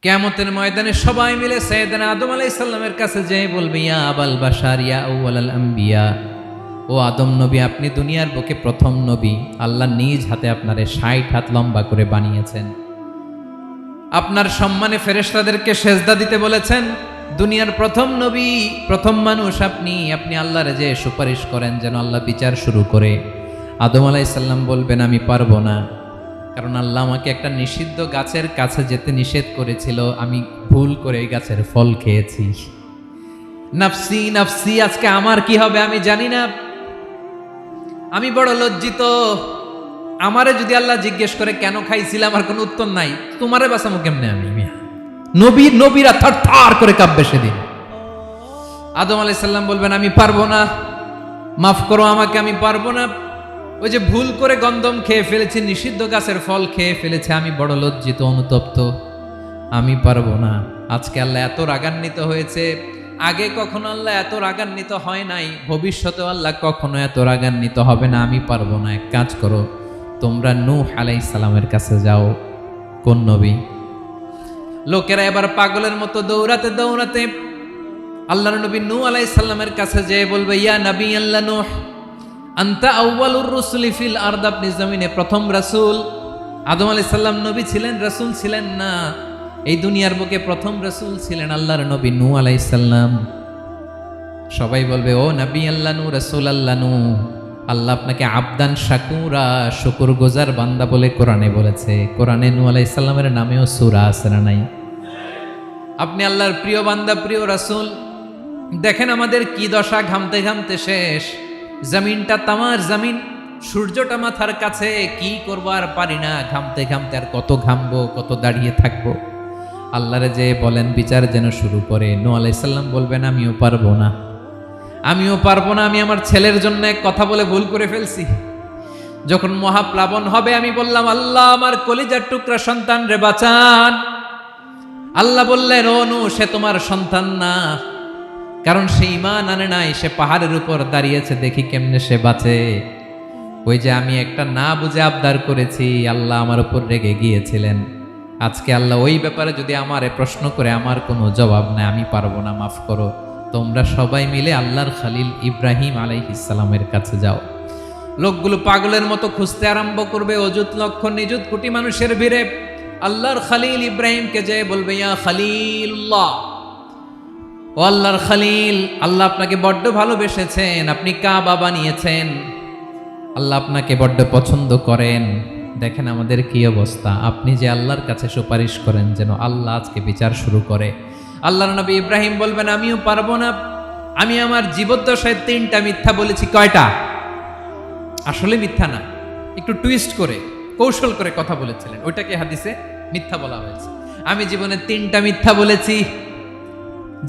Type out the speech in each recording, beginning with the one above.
কিয়ামতের ময়দানে সবাই মিলে সাইয়েদনা আদম আলাইহিস সালামের কাছে যেয়ে বলবে, ইয়া আবাল বাশার ইয়া আউয়ালাল আম্বিয়া, ও আদম নবী, আপনি দুনিয়ার বুকে প্রথম নবী। আল্লাহ নিজ হাতে আপনারে 60 হাত লম্বা করে বানিয়েছেন, আপনার সম্মানে ফেরেশতাদেরকে সেজদা দিতে বলেছেন। দুনিয়ার প্রথম নবী, প্রথম মানুষ আপনি আল্লাহরে যে সুপারিশ করেন যেন আল্লাহ বিচার শুরু করে। আদম আলাইহিস সালাম বলবেন, আমি পারবো না, কারণ আল্লাহ আমাকে একটা নিষিদ্ধ গাছের কাছে যেতে নিষেধ করেছিল, আমি ভুল করে এই গাছের ফল খেয়েছি। নাফসি নাফসি, আজকে আমার কি হবে আমি জানি না, আমি বড় লজ্জিত। আমারে যদি আল্লাহ জিজ্ঞেস করে কেন খাইছিলাম, আমার কোনো উত্তর নাই, তোমারে বাঁচামো কেমনে আমি? নবীরা থার করে কাঁপবে সেদিন। আদম আলাইহিস সালাম বলবেন, আমি পারবো না, মাফ করো আমাকে, আমি পারবো না। ওই যে ভুল করে গন্ধম খেয়ে ফেলেছি, নিষিদ্ধ গাছের ফল খেয়ে ফেলেছে, আমি বড় লজ্জিত, অনুতপ্ত, আমি পারবো না। আজকে আল্লাহ এত রাগান্বিত হয়েছে, আগে কখনো আল্লাহ এত রাগান্বিত হয় নাই, ভবিষ্যতেও আল্লাহ কখনো এত রাগান্বিত হবে না। আমি পারবো না। এক কাজ করো, তোমরা নূহ আলাইহিস সালামের কাছে যাও। কোন নবী? লোকেরা এবার পাগলের মতো দৌড়াতে দৌড়াতে আল্লাহর নবী নূহ আলাইহিস সালামের কাছে যেয়ে বলবে, ইয়া নবী আল্লাহ নূহ, আনতা আউয়ালুর রুসুলি ফিল আরদ, আপনি জমিনে প্রথম রাসূল। আদম আলাইহিস সালাম নবী ছিলেন, রাসূল ছিলেন না। এই দুনিয়ার বুকে প্রথম রাসূল ছিলেন আল্লাহর নবী নূহ আলাইহিস সালাম। সবাই বলবে, ও নবী আল্লাহ নূহ, রাসূল আল্লাহ নূহ, আল্লাহ আপনাকে আবদান শাকুরা, শুকরগুজার বান্দা বলে কোরআনে বলেছে। কোরআনে নূহ আলাইহিস সালামের নামেও সূরা আছে না নাই? আপনি আল্লাহর প্রিয় বান্দা, প্রিয় রাসূল। দেখেন আমাদের কি দশা, ঘামতে ঘামতে শেষ। জমিনটা তামার জমিন, সূর্যটা মাথার কাছে, কি করবো আর পারি না, ঘামতে ঘামতে আর কত ঘামবো, কত দাঁড়িয়ে থাকবো। আল্লাহরে যে বলেন বিচার যেন শুরু করে। নূহ আলাইহিস সালাম বলবেন, আমিও পারবো না, আমিও পারবো না। আমি আমার ছেলের জন্য এক কথা বলে ভুল করে ফেলছি। যখন মহাপ্লাবন হবে আমি বললাম, আল্লাহ আমার কলিজার টুকরা সন্তান রে বাঁচান। আল্লাহ বললেন, ও নূহ, সে তোমার সন্তান না, কারণ সে ঈমান আনে নাই, সে পাহাড়ের উপর দাঁড়িয়েছে, দেখি কেমনে সে বাঁচে। ওই যে আমি একটা না বুঝে আবদার করেছি, আল্লাহ আমার উপর রেগে গিয়েছিলেন। আজকে আল্লাহ ওই ব্যাপারে যদি আমারে প্রশ্ন করে, আমার কোনো জবাব নাই, আমি পারবো না, মাফ করো। তোমরা সবাই মিলে আল্লাহর খলিল ইব্রাহিম আলাইহিস সালামের কাছে যাও। লোকগুলো পাগলের মতো খুঁজতে আরম্ভ করবে, অযুত লক্ষ নিযুত কোটি মানুষের ভিড়ে আল্লাহর খলিল ইব্রাহিমকে যে বলবে, ইয়া খলিলুল্লাহ, ও আল্লাহর খলিল, আল্লাহ আপনাকে বড্ড ভালোবেসেছেন, আপনি কাবা বানিয়েছেন, আল্লাহ আপনাকে বড্ড পছন্দ করেন। দেখেন আমাদের কি অবস্থা। আপনি যে আল্লাহর কাছে সুপারিশ করেন যেন আল্লাহ আজকে বিচার শুরু করে। আল্লাহর নবী ইব্রাহিম বলবেন, আমিও পারবো না, আমি আমার জীবদ্দশায় 3টা মিথ্যা বলেছি। কয়টা? আসলে মিথ্যা না, একটু টুইস্ট করে, কৌশল করে কথা বলেছিলেন, ওইটাকে হাদিসে মিথ্যা বলা হয়েছে। আমি জীবনে 3টা মিথ্যা বলেছি,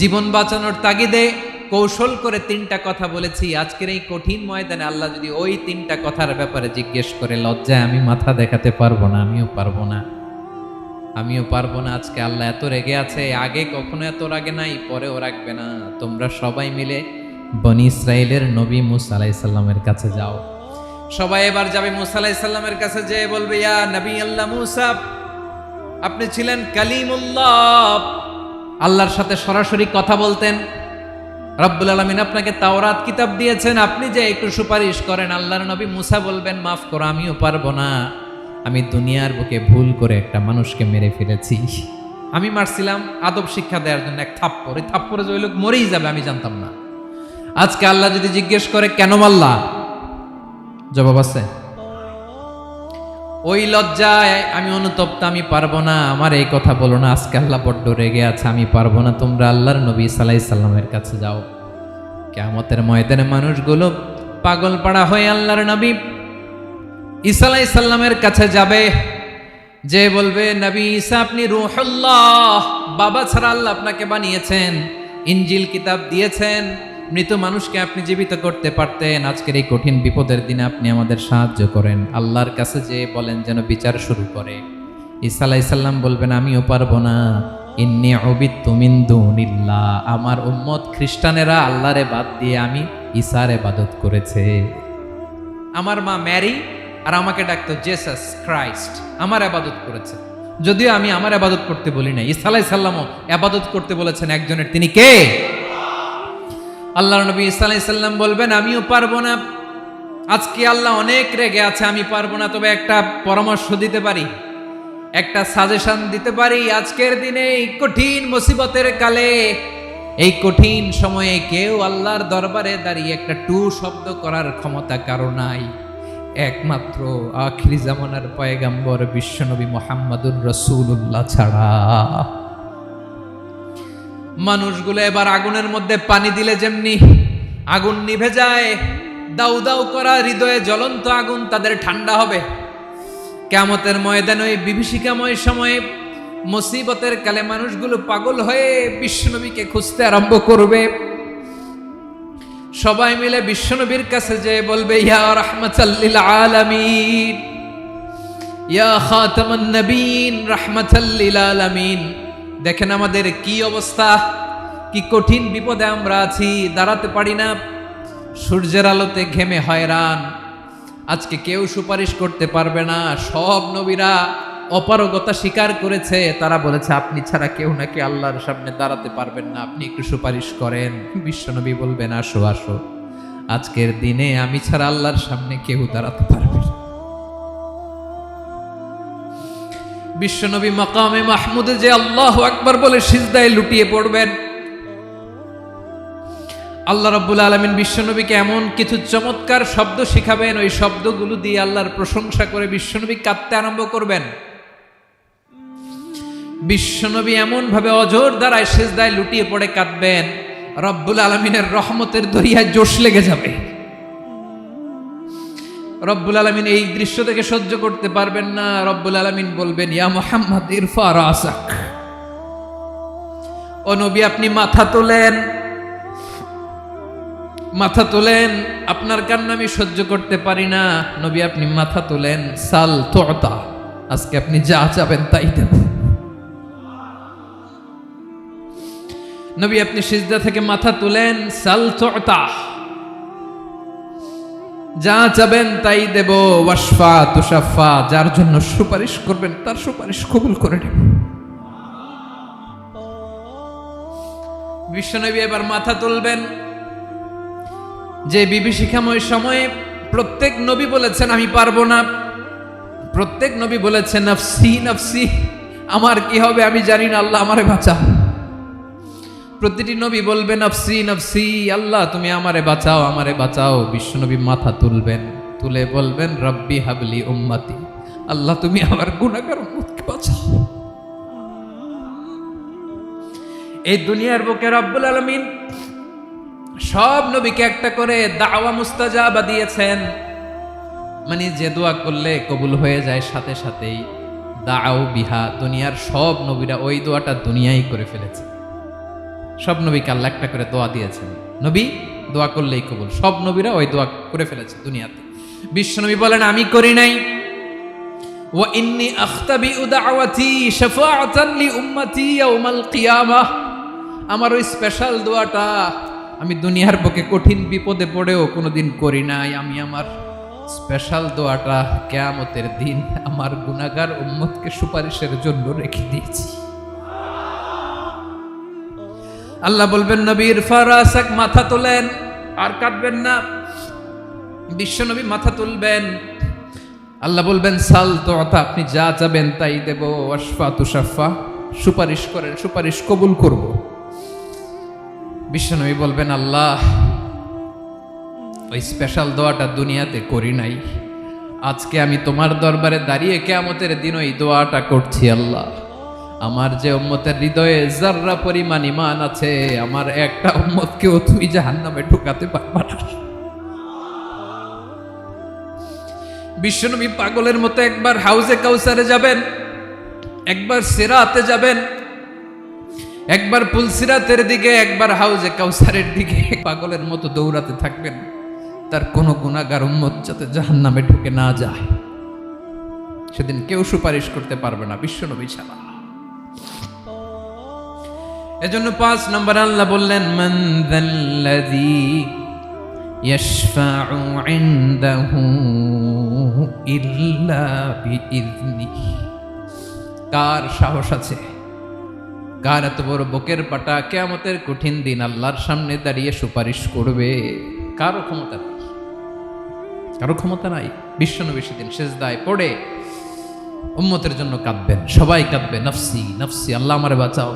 জীবন বাঁচানোর তাগিদে কৌশল করে 3টা কথা বলেছি। আজকের এই কঠিন ময়দানে আল্লাহ যদি ওই 3টা কথার ব্যাপারে জিজ্ঞেস করে, লজ্জায় আমি মাথা দেখাতে পারবো না, আমিও পারবো না, আমিও পারবো না। আজকে আল্লাহ এত রেগে আছে, আগে কখনো এত রাগে নাই, পরেও রাখবে না। তোমরা সবাই মিলে বনি ইসরাইলের নবী মূসা আলাইহিস সালামের কাছে যাও। সবাই এবার যাবে মূসা আলাইহিস সালামের কাছে, যেয়ে বলবে, ইয়া নবী আল্লাহ মূসা, আপনি ছিলেন কালিমুল্লাহ, আল্লাহর সাথে সরাসরি কথা বলতেন। রব্বুল আলামিন আপনাকে তাওরাত কিতাব দিয়েছেন, আপনি যে একটু সুপারিশ করেন। আল্লাহর নবী মূসা বলবেন, মাফ করো, আমিও পারবো না, আমি দুনিয়ার বুকে ভুল করে একটা মানুষকে মেরে ফেলেছি। আমি মারছিলাম আদব শিক্ষা দেওয়ার জন্য এক থাপ্পড়, এই থাপ্পড়ে যে ওই লোক মরেই যাবে আমি জানতাম না। আজকে আল্লাহ যদি জিজ্ঞেস করে কেন মারলা, জবাব আছে? ওই লজ্জায় আমি অনুতপ্ত, আমি পারবো না, আমার এই কথা বলো না। আজকে আল্লাহ বড্ড রেগে আছে, আমি পারবো না। তোমরা আল্লাহর নবী ঈসা আলাইহিস সালামের কাছে যাও। কিয়ামতের ময়দানে মানুষগুলো পাগল পাড়া হয়ে আল্লাহর নবী ঈসা আলাইহিস সালামের কাছে যাবে, যে বলবে, নবী ঈসা আপনি রূহুল্লাহ, বাবা ছাড়া আল্লাহ আপনাকে বানিয়েছেন, ইনজিল কিতাব দিয়েছেন, মৃত মানুষকে আপনি জীবিত করতে পারতেন। আজকের এই কঠিন বিপদের দিনে আপনি আমাদের সাহায্য করেন। আল্লাহর কাছে যে বলেন যেন বিচার শুরু করে। ঈসা আলাইহিস সালাম বলবেন, আমিও পারবো না, ইন্নী উবিদতু মিন দুনিল্লাহ, আমার উম্মত খ্রিস্টানেরা আল্লাহরে বাদ দিয়ে আমি ঈসার ইবাদত করেছে। আমার মা ম্যারি আর আমাকে ডাকতো জেসাস ক্রাইস্ট, আমার ইবাদত করেছে। যদিও আমি আমার আবাদত করতে বলি না, ঈসা আলাইহিস সালামও আবাদত করতে বলেছেন একজনের, তিনি কে? আল্লাহর নবী ঈসা আলাইহিস সালাম বলবেন আমিও পারবো না, আজকে আল্লাহ অনেক রেগে আছে, আমি পারবো না, তবে একটা পরামর্শ দিতে পারি, একটা সাজেশন দিতে পারি। আজকের দিনে এই কঠিন মুসিবতের কালে, এই কঠিন সময়ে কেউ আল্লাহর দরবারে দাঁড়িয়ে একটা টু শব্দ করার ক্ষমতা কারো নাই, একমাত্র আখিরি জামানার পয়গাম্বর বিশ্বনবী মুহাম্মদুর রাসূলুল্লাহ ছাড়া। মানুষগুলো এবার আগুনের মধ্যে পানি দিলে যেমনি আগুন নিভে যায়, দাউ দাউ করা হৃদয়ে জ্বলন্ত আগুন তাদের ঠান্ডা হবে, কিয়ামতের ময়দানে ওই বিভীষিকাময় সময়ে মুসিবতের কালে মানুষগুলো পাগল হয়ে বিশ্বনবীকে খুঁজতে আরম্ভ করবে। সবাই মিলে বিশ্বনবীর কাছে যেয়ে বলবে ইয়া রাহমাতাল লিল আলামিন, ইয়া খাতামান নবীন, রাহমাতাল লিল আলামিন। দেখেন আমাদের কি অবস্থা, কি কঠিন বিপদে আমরা আছি, দাঁড়াতে পারি না, সূর্যের আলোতে ঘেমে হয়রান, আজকে কেউ সুপারিশ করতে পারবে না। সব নবীরা অপারগতা স্বীকার করেছে, তারা বলেছে আপনি ছাড়া কেউ নাকি আল্লাহর সামনে দাঁড়াতে পারবেন না, আপনি একটু সুপারিশ করেন। বিশ্বনবী বলবেন আসো আসো, আজকের দিনে আমি ছাড়া আল্লাহর সামনে কেউ দাঁড়াতে পারবে না। বিশ্বনবী মাকামে মাহমুদে যে আল্লাহু আকবার বলে সিজদায় লুটিয়ে পড়বেন, আল্লাহ রাব্বুল আলামিন বিশ্বনবীকে এমন কিছু চমৎকার শব্দ শিখাবেন, ওই শব্দগুলো দিয়ে আল্লাহর প্রশংসা করে বিশ্বনবী কাঁদতে আরম্ভ করবেন। বিশ্বনবী এমন ভাবে অজর দ্বারায় সিজদায় লুটিয়ে পড়ে কাঁদবেন, রব্বুল আলামিনের রহমতের দরিয়ায় জোশ লেগে যাবে। রব্বুল আলামিন এই দৃশ্য থেকে সহ্য করতে পারবেন না। রব্বুল আলামিন বলবেন ইয়া মুহাম্মদ ইরফা রাসাক, ও নবী আপনি মাথা তোলেন, মাথা তোলেন, আপনার কান্না আমি সহ্য করতে পারি না। নবী আপনি মাথা তোলেন, সাল তুতা, আজকে আপনি যা চাবেন তাই দেব। নবী আপনি সিজদা থেকে মাথা তুলেন, সাল তুতা, যা চাবেন তাই দেব। ওয়াশফা তুশাফা, যার জন্য সুপারিশ করবেন তার সুপারিশ কবুল করে নেব। বিশ্বনবী এবার মাথা তুলবেন। যে বিভীষিকাময় সময়ে প্রত্যেক নবী বলেছেন আমি পারবো না, প্রত্যেক নবী বলেছেন নফসি নফসি, আমার কি হবে আমি জানি না, আল্লাহ আমারে বাঁচাও। প্রতিটি নবী বলবেন নফসি নফসি, আল্লাহ তুমি আমারে বাঁচাও আমারে বাঁচাও। বিশ্বনবী মাথা তুলবেন, তুলে বলবেন রব্বি হাবলি উম্মতি, আল্লাহ তুমি আমার গুনাহগার উম্মতকে বাঁচাও। এই দুনিয়ার বুকে রব্বুল আলামিন সব নবীকে একটা করে দাওয়া মুস্তাজাবা দিয়েছেন, মানে যে দোয়া করলে কবুল হয়ে যায় সাথে সাথেই। দাও বিহা, দুনিয়ার সব নবীরা ওই দোয়াটা দুনিয়ায় করে ফেলেছে। সব নবীকে আল্লাহ একটা করে দোয়া দিয়েছেন, নবী দোয়া করলেই কবুল, সব নবীরা ওই দোয়া করে ফেলেছে দুনিয়াতে। বিশ্বনবী বলেন আমি করি নাই। ওয়া ইন্নী আখতাবিউ দাওয়াতি শাফাআতান লি উম্মতি ইয়াউমাল কিয়ামাহ, আমার ওই স্পেশাল দোয়াটা আমি দুনিয়ার বুকে কঠিন বিপদে পড়েও কোনোদিন করি নাই। আমি আমার স্পেশাল দোয়াটা কিয়ামতের দিন আমার গুনাহগার উম্মতকে সুপারিশের জন্য রেখে দিয়েছি। আল্লাহ বলবেন নবীর ফারাসাক, মাথা তোলেন, আর কাঁদবেন না। বিশ্বনবী মাথা তুলবেন, আল্লাহ বলবেন সাল তুতা, আপনি যা চাবেন তাই দেব। ওয়াশফা তুশাফা, সুপারিশ করেন সুপারিশ কবুল করব। বিশ্বনবী বলবেন আল্লাহ ওই স্পেশাল দোয়াটা দুনিয়াতে করি নাই, আজকে আমি তোমার দরবারে দাঁড়িয়ে কিয়ামতের দিন ওই দোয়াটা করছি। আল্লাহ আমার যে উম্মতের হৃদয়ে যাররা পরিমাণ ঈমান আছে, আমার একটা উম্মতকেও তুমি জাহান্নামে ঢুকাতে পারবা না। বিশ্বনবী পাগলের মতো একবার হাউজে কাউসারে যাবেন, একবার সিরাতে যাবেন, একবার পুলসিরাতের দিকে, একবার হাউজে কাউসারের দিকে, পাগলের মতো দৌড়াতে থাকবেন, তার কোনো গুনাহগার উম্মত যাতে জাহান্নামে ঢুকে না যায়। সেদিন কেউ সুপারিশ করতে পারবে না বিশ্বনবী ছাড়া। এজন্য 5 নম্বর আল্লাহ বললেন মান যাল্লাযী ইয়াশফাউ ইনদাহু ইল্লা বিইযনিহি, কার সাহস আছে, কার এত বড় বুকের পাটা কিয়ামতের কঠিন দিন আল্লাহর সামনে দাঁড়িয়ে সুপারিশ করবে? কারো ক্ষমতা নেই, কারো ক্ষমতা নাই। বিশ্বনবী সেদিন সেজদায় পড়ে উম্মতের জন্য কাঁদবেন, সবাই কাঁদবে, নফসি নফসি, আল্লাহ আমারে বাঁচাও,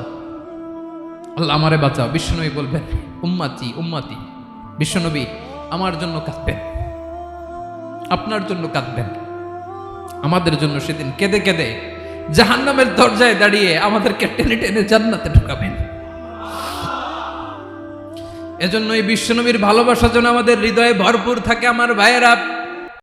আল্লাহ আমারে বাঁচাও। বিশ্বনবী বলবেন উম্মতি উম্মতি। বিশ্বনবী আমার জন্য কাঁদবেন, আপনার জন্য কাঁদবেন, আমাদের জন্য সেদিন কেঁদে কেঁদে জাহান্নামের দরজায় দাঁড়িয়ে আমাদেরকে টেনে টেনে জান্নাতে ঢুকাবেন। এজন্য এই বিশ্বনবীর ভালোবাসা যেন আমাদের হৃদয়ে ভরপুর থাকে। আমার ভাইয়েরা,